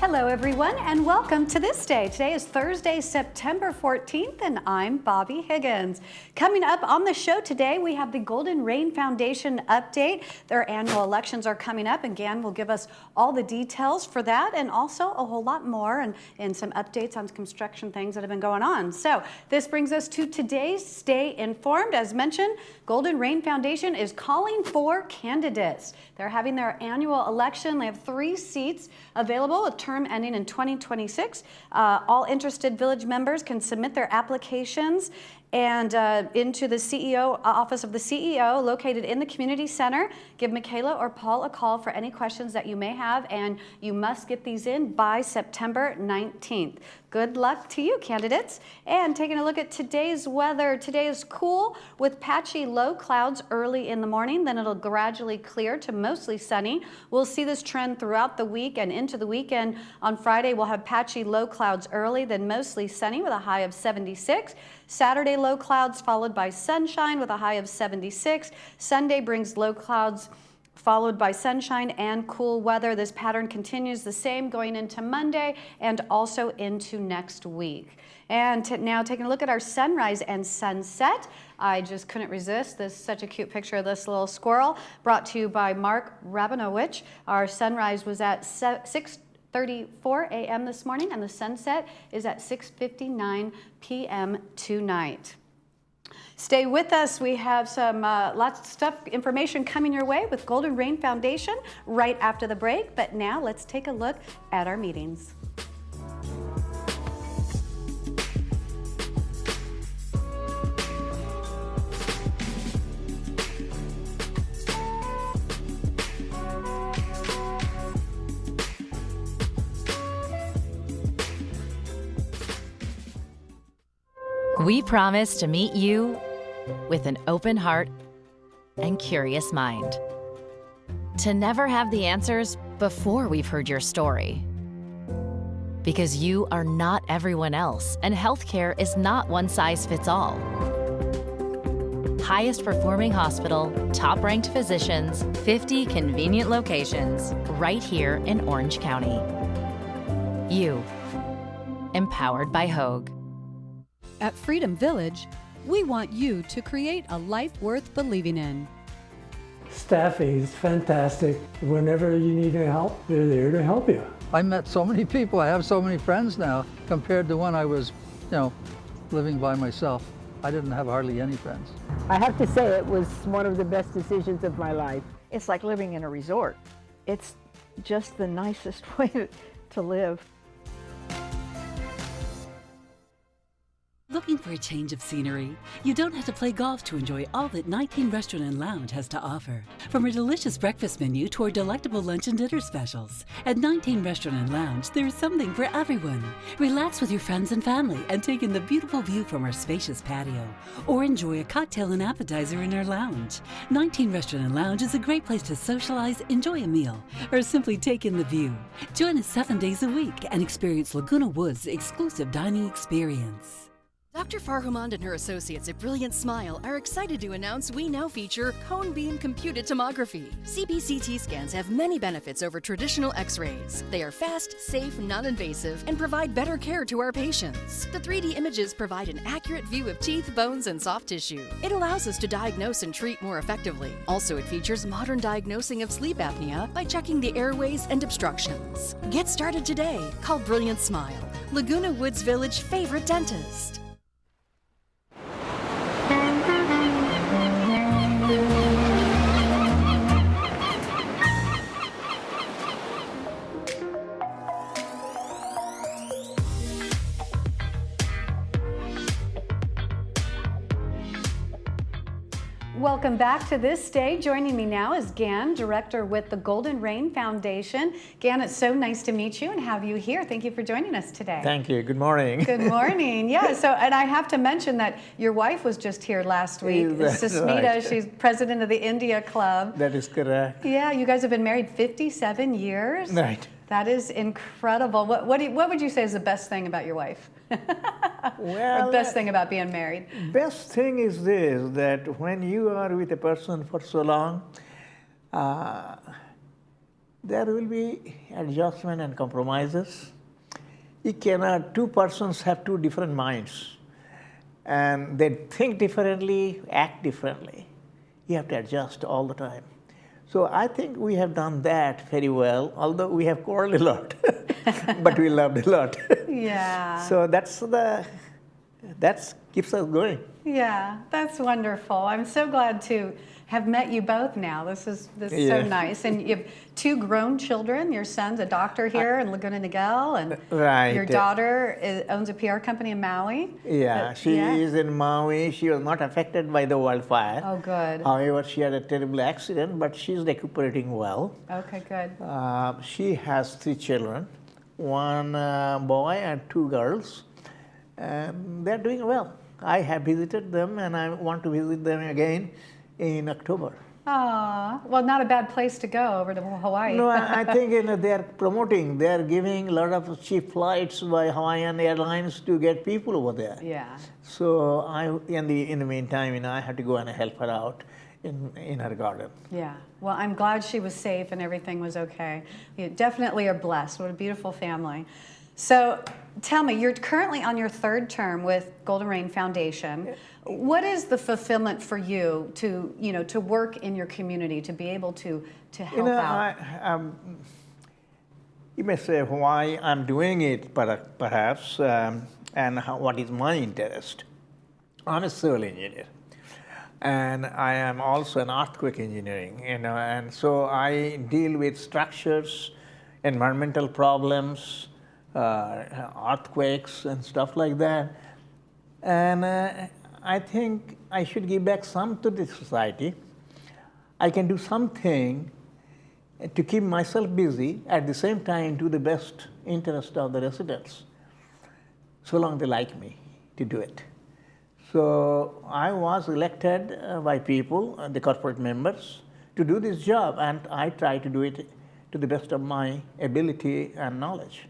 Hello everyone and welcome to This Day. Today is Thursday, September 14th and I'm Bobby Higgins. Coming up on the show today we have the Golden Rain Foundation update. Their annual elections are coming up and Gan will give us all the details for that and also a whole lot more and some updates on construction things that have been going on. So this brings us to today's Stay Informed. As mentioned, Golden Rain Foundation is calling for candidates. They're having their annual election. They have 3 seats available with term ending in 2026. All interested village members can submit their applications and into the office of the CEO located in the community center. Give Michaela or Paul a call for any questions that you may have, and you must get these in by September 19th. Good luck to you, candidates. And taking a look at today's weather. Today is cool with patchy low clouds early in the morning, then it'll gradually clear to mostly sunny. We'll see this trend throughout the week and into the weekend. On Friday, we'll have patchy low clouds early, then mostly sunny with a high of 76. Saturday, low clouds followed by sunshine with a high of 76. Sunday brings low clouds followed by sunshine and cool weather. This pattern continues the same going into Monday and also into next week. And now taking a look at our sunrise and sunset. I just couldn't resist this, such a cute picture of this little squirrel brought to you by Mark Rabinowitz. Our sunrise was at 6:34 a.m. this morning and the sunset is at 6:59 p.m. tonight. Stay with us. We have some lots of stuff, information coming your way with Golden Rain Foundation right after the break. But now let's take a look at our meetings. We promise to meet you with an open heart and curious mind. To never have the answers before we've heard your story. Because you are not everyone else, and healthcare is not one size fits all. Highest performing hospital, top ranked physicians, 50 convenient locations, right here in Orange County. You, empowered by Hoag. At Freedom Village, we want you to create a life worth believing in. Staffing is fantastic. Whenever you need help, they're there to help you. I met so many people. I have so many friends now compared to when I was, living by myself. I didn't have hardly any friends. I have to say it was one of the best decisions of my life. It's like living in a resort. It's just the nicest way to live. Looking for a change of scenery? You don't have to play golf to enjoy all that 19 Restaurant and Lounge has to offer. From a delicious breakfast menu to our delectable lunch and dinner specials. At 19 Restaurant and Lounge, there is something for everyone. Relax with your friends and family and take in the beautiful view from our spacious patio. Or enjoy a cocktail and appetizer in our lounge. 19 Restaurant and Lounge is a great place to socialize, enjoy a meal, or simply take in the view. Join us 7 days a week and experience Laguna Woods' exclusive dining experience. Dr. Farhumand and her associates at Brilliant Smile are excited to announce we now feature cone beam computed tomography. CBCT scans have many benefits over traditional x-rays. They are fast, safe, non-invasive, and provide better care to our patients. The 3D images provide an accurate view of teeth, bones, and soft tissue. It allows us to diagnose and treat more effectively. Also, it features modern diagnosing of sleep apnea by checking the airways and obstructions. Get started today. Call Brilliant Smile, Laguna Woods Village favorite dentist. Welcome back to This Day. Joining me now is Gan, director with the Golden Rain Foundation. Gan, it's so nice to meet you and have you here. Thank you for joining us today. Thank you. Good morning. Good morning. Yeah, and I have to mention that your wife was just here last week. Susmita, right? She's president of the India Club. That is correct. Yeah, you guys have been married 57 years. Right. That is incredible. What would you say is the best thing about your wife? Well, or best thing about being married? Best thing is this, that when you are with a person for so long, there will be adjustment and compromises. You cannot, two persons have two different minds, and they think differently, act differently. You have to adjust all the time. So I think we have done that very well, although we have quarreled a lot, but we loved a lot. Yeah. So that keeps us going. Yeah, that's wonderful. I'm so glad to have met you both now. This is so Yeah. nice. And you have two grown children. Your son's a doctor here in Laguna Niguel, and Right. your daughter owns a PR company in Maui. Yeah, she yeah. is in Maui. She was not affected by the wildfire. Oh, good. However, she had a terrible accident, but she's recuperating well. Okay, good. She has 3 children, one boy and 2 girls, and they're doing well. I have visited them, and I want to visit them again in October. Aw, well, not a bad place to go over to Hawaii. No, I think they're promoting, they're giving a lot of cheap flights by Hawaiian Airlines to get people over there. Yeah. So in the meantime, I had to go and help her out in her garden. Yeah. Well, I'm glad she was safe and everything was okay. You definitely are blessed. What a beautiful family. So tell me, you're currently on your 3rd term with Golden Rain Foundation. What is the fulfillment for you to work in your community, to be able to help out? You may say why I'm doing it, perhaps, and what is my interest. I'm a civil engineer, and I am also an earthquake engineering, and so I deal with structures, environmental problems, earthquakes and stuff like that. And I think I should give back some to the society. I can do something to keep myself busy, at the same time to the best interest of the residents, so long they like me to do it. So I was elected by people, the corporate members, to do this job, and I try to do it to the best of my ability and knowledge.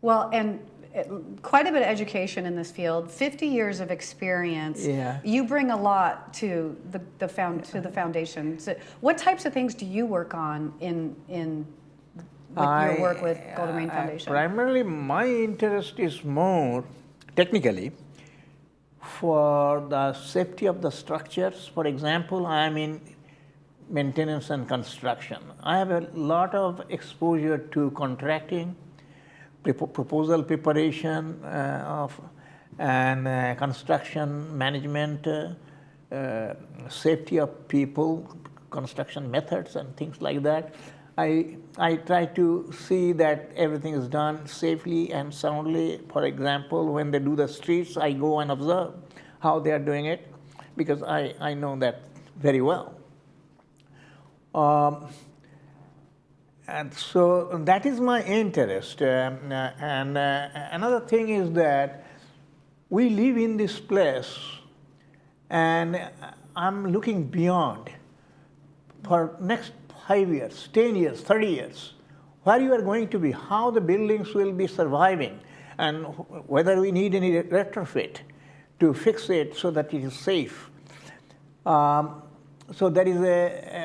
Well, and quite a bit of education in this field, 50 years of experience. Yeah. You bring a lot to the foundation. So what types of things do you work on with your work with Golden Rain Foundation? Primarily, my interest is more technically for the safety of the structures. For example, I am in maintenance and construction. I have a lot of exposure to contracting, proposal preparation and construction management, safety of people, construction methods and things like that. I try to see that everything is done safely and soundly. For example, when they do the streets, I go and observe how they are doing it, because I know that very well. And so that is my interest. And another thing is that we live in this place, and I'm looking beyond for next 5 years, 10 years, 30 years, where you are going to be, how the buildings will be surviving, and whether we need any retrofit to fix it so that it is safe. So there is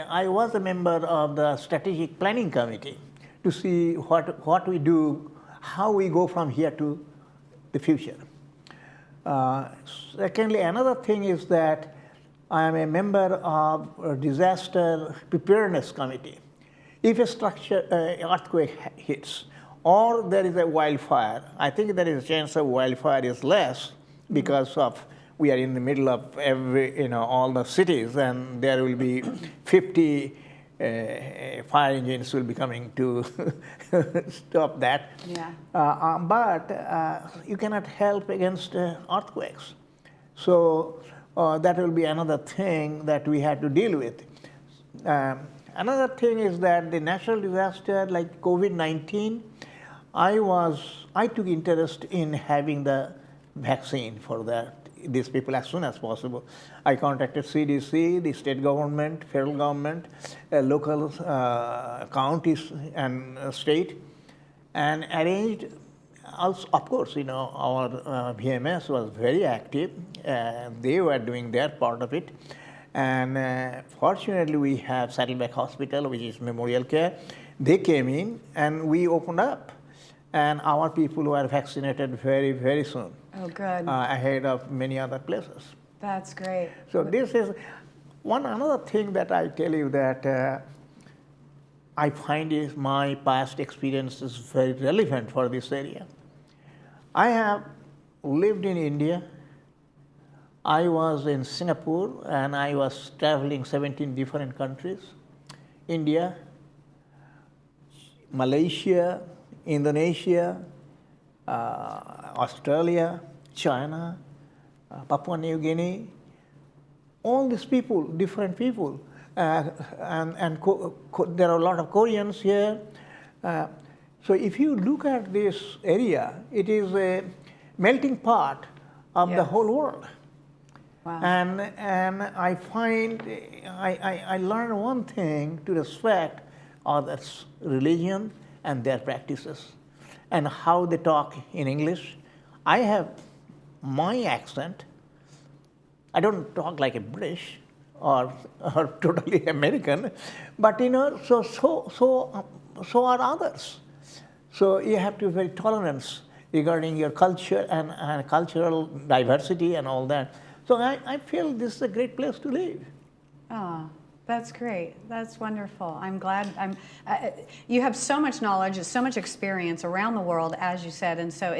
I was a member of the strategic planning committee to see what we do, how we go from here to the future. Secondly, another thing is that I am a member of a disaster preparedness committee. If a structure, earthquake hits, or there is a wildfire, I think there is a chance of wildfire is less because of we are in the middle of all the cities, and there will be 50 fire engines will be coming to stop that. Yeah. But you cannot help against earthquakes. So that will be another thing that we had to deal with. Another thing is that the natural disaster like COVID-19, I took interest in having the vaccine for these people as soon as possible. I contacted CDC, the state government, federal government, local counties and state, and arranged. Also, of course, our VMS was very active. They were doing their part of it, And fortunately, we have Saddleback Hospital, which is memorial care. They came in and we opened up. And our people were vaccinated very, very soon. Oh, good. Ahead of many other places. That's great. So this is another thing that I tell you that I find is my past experience is very relevant for this area. I have lived in India. I was in Singapore and I was traveling 17 different countries. India, Malaysia, Indonesia, Australia, China, Papua New Guinea, all these people, different people. And there are a lot of Koreans here. So if you look at this area, it is a melting pot of the whole world. Wow. And I find, I learned one thing, to respect others' religion and their practices and how they talk in English. I have my accent. I don't talk like a British or totally American, but so are others. So you have to be very tolerant regarding your culture and cultural diversity and all that. So I feel this is a great place to live. Oh, that's great. That's wonderful. I'm glad. You have so much knowledge, so much experience around the world, as you said, and so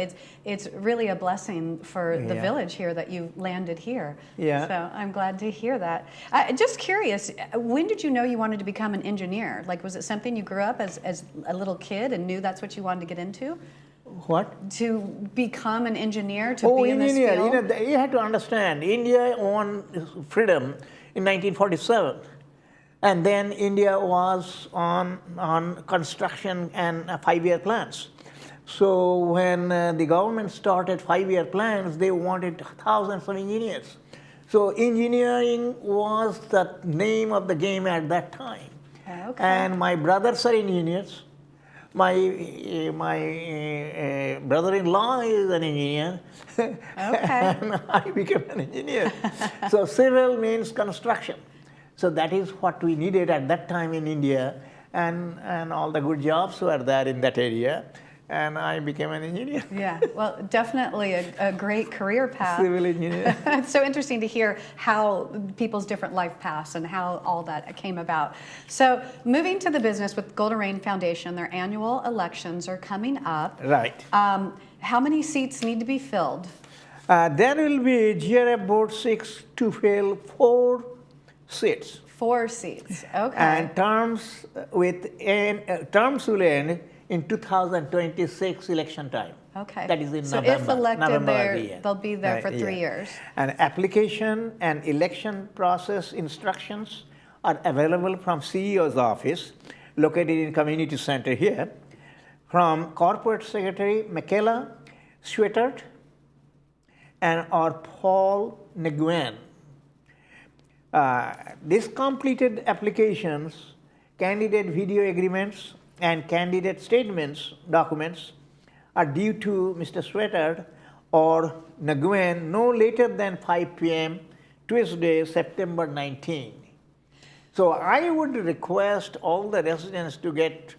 it's really a blessing for the village here that you landed here. Yeah. So I'm glad to hear that. Just curious, when did you know you wanted to become an engineer? Like, was it something you grew up as a little kid and knew that's what you wanted to get into? What? To become an engineer, to be in this field? You have to understand, India won freedom in 1947. And then India was on construction and 5-year plans. So when the government started 5-year plans, they wanted thousands of engineers. So engineering was the name of the game at that time. Okay. And my brothers are engineers. My brother-in-law is an engineer. Okay. And I became an engineer. So civil means construction. So that is what we needed at that time in India, and all the good jobs were there in that area, and I became an engineer. Yeah, well, definitely a great career path. Civil engineer. It's so interesting to hear how people's different life paths and how all that came about. So moving to the business with Golden Rain Foundation, their annual elections are coming up. Right. How many seats need to be filled? There will be GRF Board 6 to fill 4 seats. 4 seats, okay. And terms will end in 2026 election time. Okay. That is in so November. if elected, November every year. they'll be there for 3 years. And application and election process instructions are available from CEO's office, located in Community Center here, from Corporate Secretary Michaela Schwittert and or Paul Nguyen. These completed applications, candidate video agreements, and candidate statements documents are due to Mr. Schwittert or Nguyen no later than 5 p.m. Tuesday, September 19. So I would request all the residents to get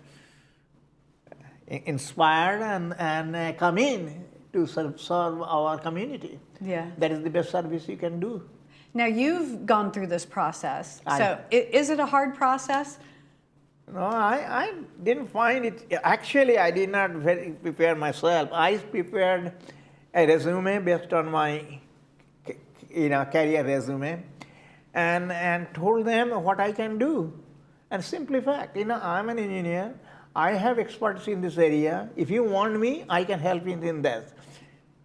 inspired and come in to serve our community. Yeah. That is the best service you can do. Now you've gone through this process. So is it a hard process? No, I didn't find it. Actually, I did not prepare myself. I prepared a resume based on my career resume and told them what I can do. And simple fact, I'm an engineer. I have expertise in this area. If you want me, I can help you in that.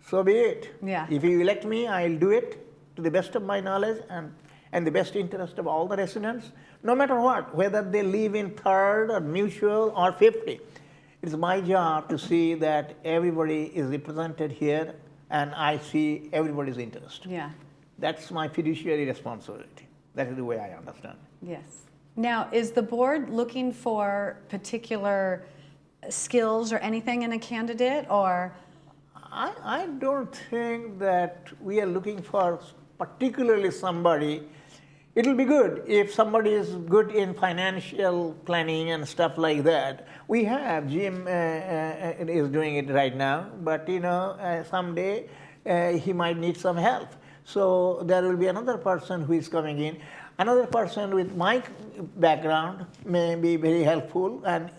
So be it. Yeah. If you elect me, I'll do it to the best of my knowledge and the best interest of all the residents, no matter what, whether they live in 3rd or Mutual or 50. It's my job to see that everybody is represented here and I see everybody's interest. Yeah. That's my fiduciary responsibility. That is the way I understand. Yes. Now, is the board looking for particular skills or anything in a candidate, or? I don't think that we are looking for particularly somebody It'll be good if somebody is good in financial planning and stuff like that. We have Jim is doing it right now, but someday he might need some help. So there will be another person who is coming in. Another person with my background may be very helpful, and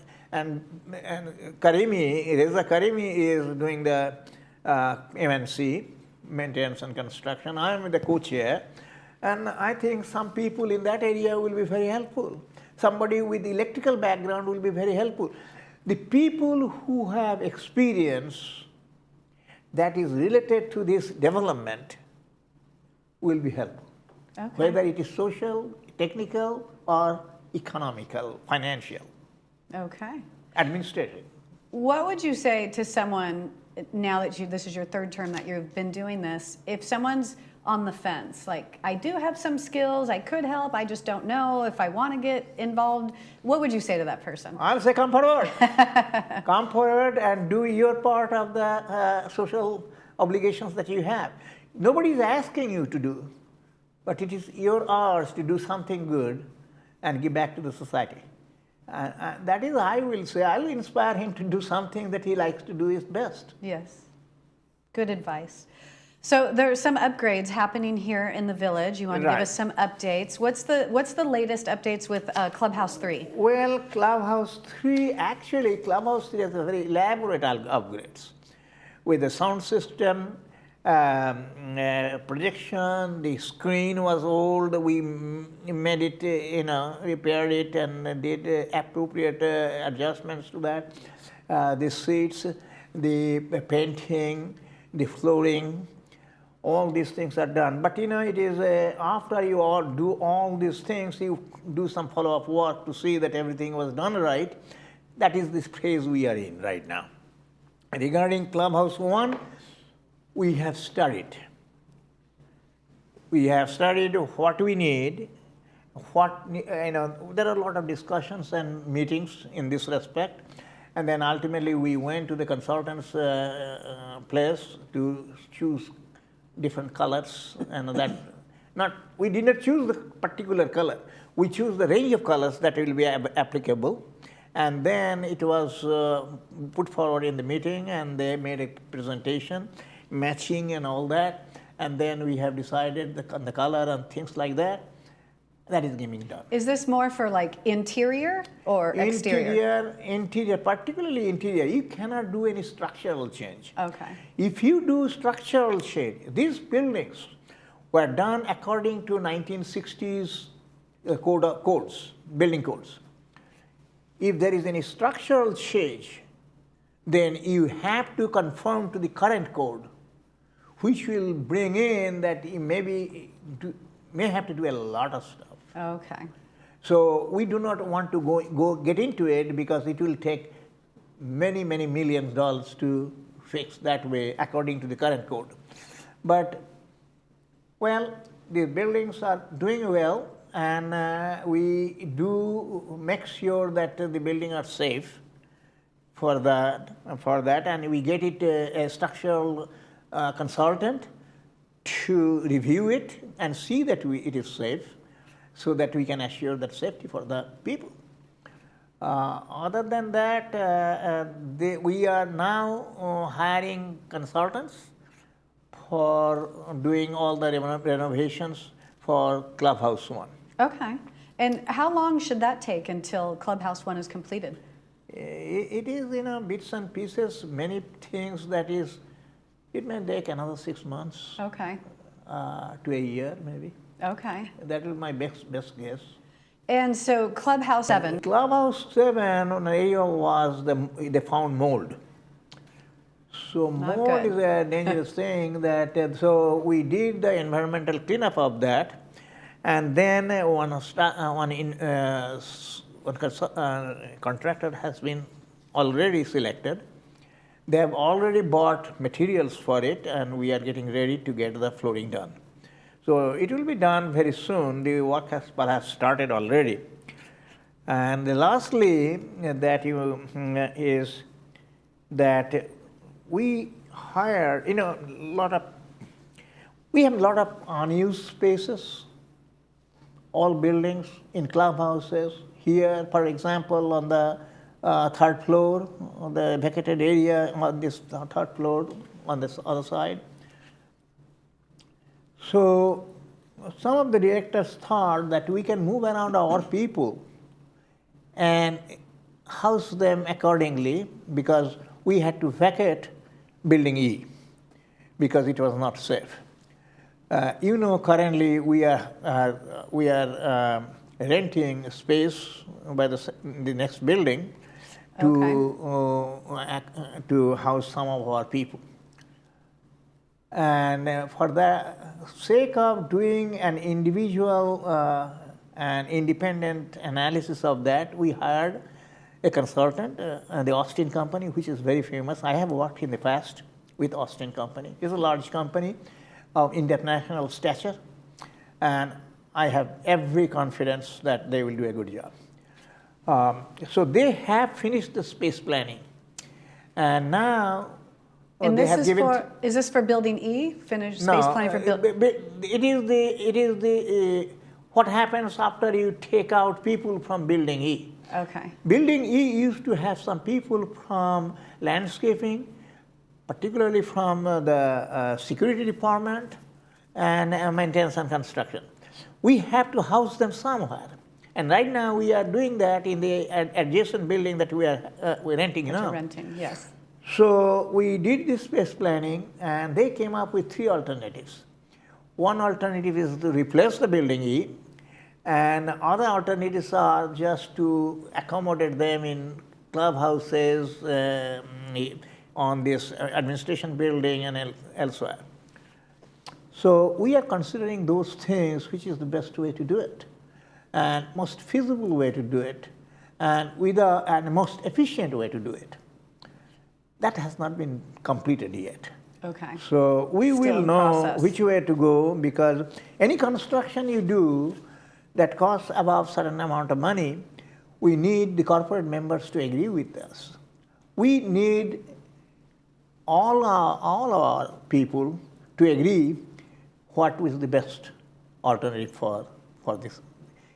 Karimi, Reza Karimi is doing the MNC, maintenance and construction. I am the co-chair. And I think some people in that area will be very helpful. Somebody with electrical background will be very helpful. The people who have experience that is related to this development will be helpful. Okay. Whether it is social, technical, or economical, financial, Okay. administrative. What would you say to someone now that this is your third term that you've been doing this? If someone's on the fence, like, I do have some skills, I could help, I just don't know if I want to get involved, what would you say to that person? I'll say come forward. Come forward and do your part of the social obligations that you have. Nobody is asking you to do, but it is your hours to do something good and give back to the society. That is, I will say, I will inspire him to do something that he likes to do his best. Yes. Good advice. So there are some upgrades happening here in the village. You want to give us some updates. What's the latest updates with Clubhouse 3? Well, Clubhouse 3 has a very elaborate upgrades with the sound system, projection. The screen was old. We made it, repaired it and did appropriate adjustments to that. The seats, the painting, the flooring. All these things are done. But it is after you all do all these things, you do some follow-up work to see that everything was done right. That is this phase we are in right now. Regarding Clubhouse 1, we have studied. We have studied what we need, there are a lot of discussions and meetings in this respect. And then ultimately we went to the consultant's place to choose different colors, and we did not choose the particular color. We choose the range of colors that will be applicable, and then it was put forward in the meeting, and they made a presentation, matching and all that, and then we have decided the color and things like that. That is getting done. Is this more for like interior or exterior? Interior, particularly interior. You cannot do any structural change. Okay. If you do structural change, these buildings were done according to 1960s building codes. If there is any structural change, then you have to conform to the current code, which will bring in that you may have to do a lot of stuff. Okay. So we do not want to go get into it because it will take many millions of dollars to fix that way according to the current code. But, well, the buildings are doing well, and we do make sure that the buildings are safe for that, and we get it a structural consultant to review it and see that it is safe, so that we can assure that safety for the people. Other than that, we are now hiring consultants for doing all the renovations for Clubhouse 1. Okay. And how long should that take until Clubhouse 1 is completed? It is, bits and pieces, many things it may take another 6 months. Okay. To a year, maybe. Okay. That is my best guess. And so Clubhouse 7. Clubhouse 7 on area was they found mold. So mold is a dangerous thing. So we did the environmental cleanup of that, and then one contractor has been already selected. They have already bought materials for it, and we are getting ready to get the flooring done. So it will be done very soon. The work has perhaps started already. And lastly, is that we hire, we have a lot of unused spaces all buildings, in clubhouses. Here, for example, on the third floor, on the vacated area on this third floor, on this other side. So some of the directors thought that we can move around our people and house them accordingly, because we had to vacate Building E because it was not safe. Currently we are renting space by the next building to house some of our people. And for the sake of doing an individual and independent analysis of that, we hired a consultant, the Austin Company, which is very famous. I have worked in the past with Austin Company. It's a large company of international stature, and I have every confidence that they will do a good job. So they have finished the space planning, and now and they this have is given. is this for Building E? Finished space planning for building? It is the what happens after you take out people from Building E. Okay. Building E used to have some people from landscaping, particularly from the security department and maintenance and construction. We have to house them somewhere. And right now we are doing that in the adjacent building that we're renting now. Renting, yes. So we did this space planning, and they came up with 3 alternatives. One alternative is to replace the Building E, and other alternatives are just to accommodate them in clubhouses, on this administration building and elsewhere. So we are considering those things, which is the best way to do it, and most feasible way to do it, and most efficient way to do it. That has not been completed yet. Okay. So we Still will in know process. which way to go, because any construction you do that costs above certain amount of money, we need the corporate members to agree with us. We need all our people to agree what is the best alternative for this.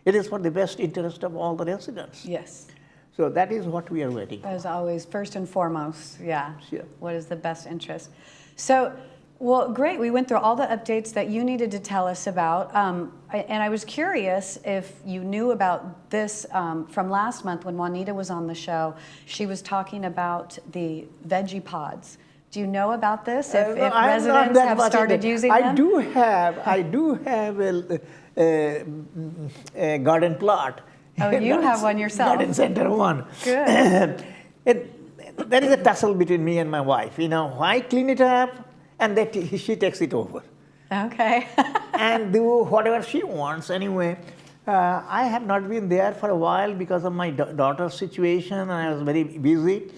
It is for the best interest of all the residents. Yes. So that is what we are waiting for. As always, first and foremost, yeah. Sure. What is the best interest? So, well, great. We went through all the updates that you needed to tell us about. And I was curious if you knew about this from last month when Juanita was on the show. She was talking about the veggie pods. Do you know about this? If residents have started using them? I do have a garden plot. Oh, you have one yourself. Garden center one. Good. There is a tussle between me and my wife. I clean it up, and she takes it over. Okay. And do whatever she wants. Anyway, I have not been there for a while because of my daughter's situation, and I was very busy.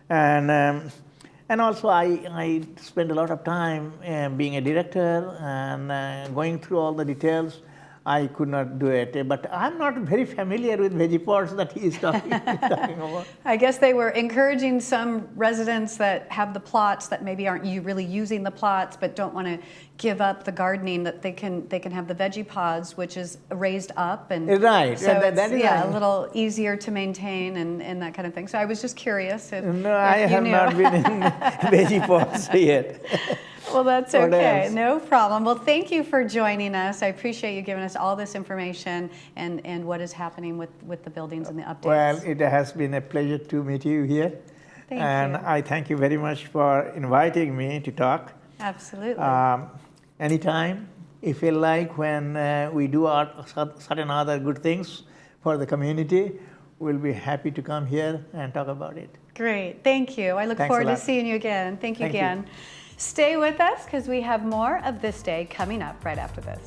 And also I spend a lot of time being a director and going through all the details. I could not do it, but I'm not very familiar with veggie pods that he is talking about. I guess they were encouraging some residents that have the plots that maybe aren't really using the plots, but don't want to give up the gardening, that they can have the veggie pods, which is raised up, and right. So that is a little easier to maintain and that kind of thing. So I was just curious if I have not been in veggie pods yet. Well, that's okay. No problem. Well, thank you for joining us. I appreciate you giving us all this information and what is happening with the buildings and the updates. Well, it has been a pleasure to meet you here. Thank and you. I thank you very much for inviting me to talk. Absolutely. Anytime, if you like, when we do certain other good things for the community, we'll be happy to come here and talk about it. Great. Thank you. I look Thanks forward a to lot. seeing you again. Thank you Thank you. again. Stay with us because we have more of This Day coming up right after this.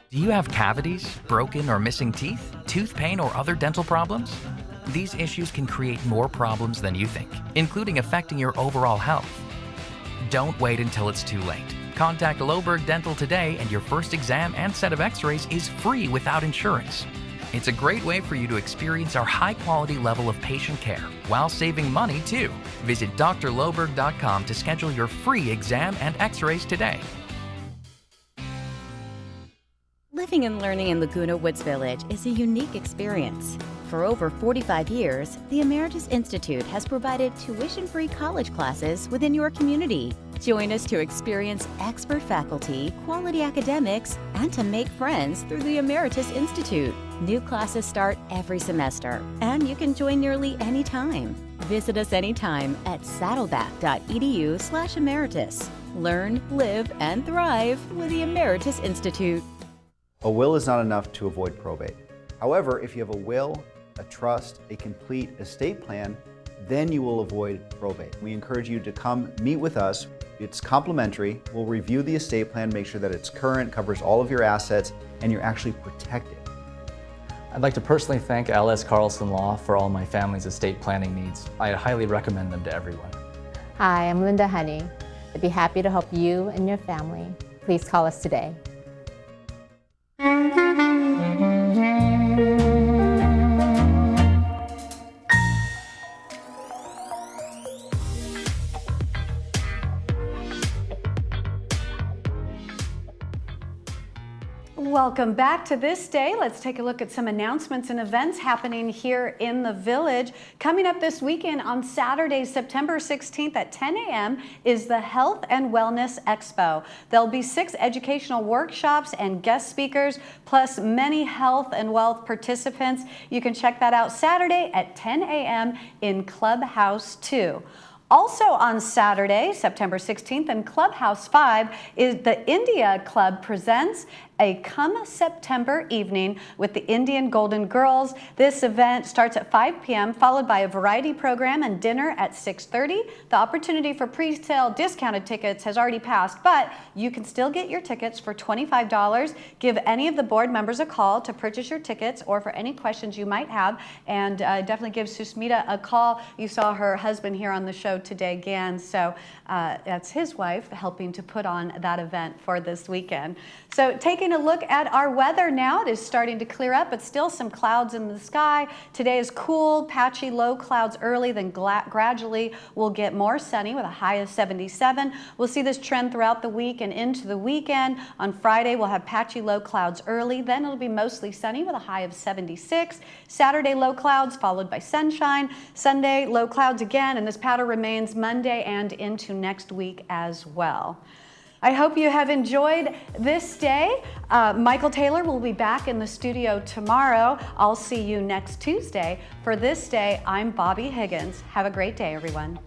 Do you have cavities, broken or missing teeth, tooth pain, or other dental problems? These issues can create more problems than you think, including affecting your overall health. Don't wait until it's too late. Contact Loberg Dental today and your first exam and set of x-rays is free without insurance. It's a great way for you to experience our high-quality level of patient care while saving money, too. Visit drloberg.com to schedule your free exam and x-rays today. Living and learning in Laguna Woods Village is a unique experience. For over 45 years, the Emeritus Institute has provided tuition-free college classes within your community. Join us to experience expert faculty, quality academics, and to make friends through the Emeritus Institute. New classes start every semester, and you can join nearly any time. Visit us anytime at saddleback.edu/emeritus. Learn, live, and thrive with the Emeritus Institute. A will is not enough to avoid probate. However, if you have a will, a trust, a complete estate plan, then you will avoid probate. We encourage you to come meet with us. It's complimentary. We'll review the estate plan, make sure that it's current, covers all of your assets, and you're actually protected. I'd like to personally thank LS Carlson Law for all my family's estate planning needs. I highly recommend them to everyone. Hi, I'm Linda Honey. I'd be happy to help you and your family. Please call us today. Welcome back to This Day. Let's take a look at some announcements and events happening here in the village. Coming up this weekend on Saturday, September 16th at 10 a.m. is the Health and Wellness Expo. There'll be 6 educational workshops and guest speakers, plus many health and wealth participants. You can check that out Saturday at 10 a.m. in Clubhouse 2. Also on Saturday, September 16th, in Clubhouse 5, is the India Club presents a Come September evening with the Indian Golden Girls. This event starts at 5 p.m., followed by a variety program and dinner at 6:30. The opportunity for pre-sale discounted tickets has already passed, but you can still get your tickets for $25. Give any of the board members a call to purchase your tickets or for any questions you might have, and definitely give Susmita a call. You saw her husband here on the show today, Gan, so that's his wife helping to put on that event for this weekend. So taking a look at our weather now, it is starting to clear up, but still some clouds in the sky. Today is cool, patchy low clouds early, then gradually we'll get more sunny with a high of 77. We'll see this trend throughout the week and into the weekend. On Friday, we'll have patchy low clouds early, then it'll be mostly sunny with a high of 76. Saturday, low clouds followed by sunshine. Sunday, low clouds again, and this pattern remains Monday and into next week as well. I hope you have enjoyed This Day. Michael Taylor will be back in the studio tomorrow. I'll see you next Tuesday. For This Day, I'm Bobby Higgins. Have a great day, everyone.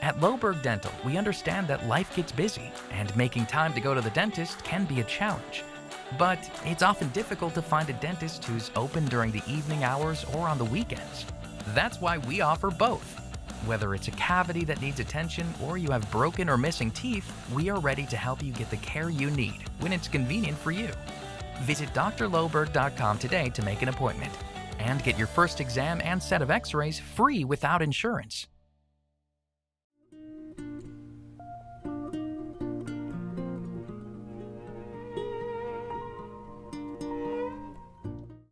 At Loberg Dental, we understand that life gets busy, and making time to go to the dentist can be a challenge. But it's often difficult to find a dentist who's open during the evening hours or on the weekends. That's why we offer both. Whether it's a cavity that needs attention or you have broken or missing teeth, we are ready to help you get the care you need when it's convenient for you. Visit drloberg.com today to make an appointment and get your first exam and set of x-rays free without insurance.